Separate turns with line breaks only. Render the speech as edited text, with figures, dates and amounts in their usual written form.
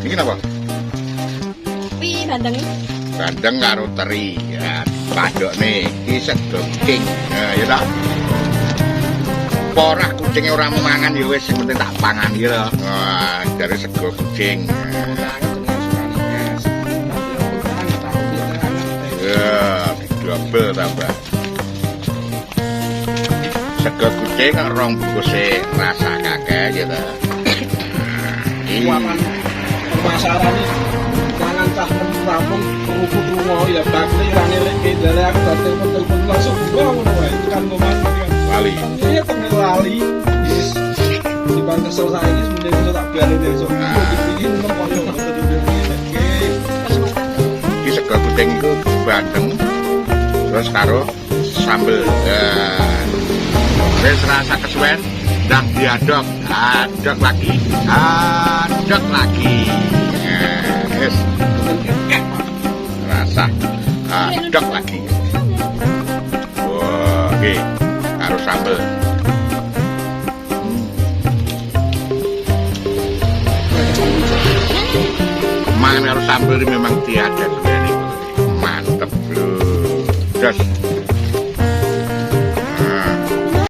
Iki napa?
Pi bandeng.
Bandeng karo teri. Ya, padokne iki sego kucing. Nah, ya ta. Ora kucinge ora mangan ya wis sing penting tak pangan iki lho. Wah, dari sego kucing. Ya, double tambah. Sego kucing rong bungkuse rasa kakek ya ta.
Waman pemasaran jangan cah rampung kerupuk lunga ya bakli rane lek dari aku telepon langsung ngono wae tekan ngomong
Wali.
iya temen lali wis di bangsa selesai ini sebenarnya tak biarin esok dibikin koyo
Iki sego kucing iku bandeng terus karo sambel. Wis rasa kesuwen dan diaduk, aduk lagi. Yes. Rasa aduk lagi. Wah, oke, harus sambel. Mangan harus sambel memang diaduk. Mantep, bro. Terus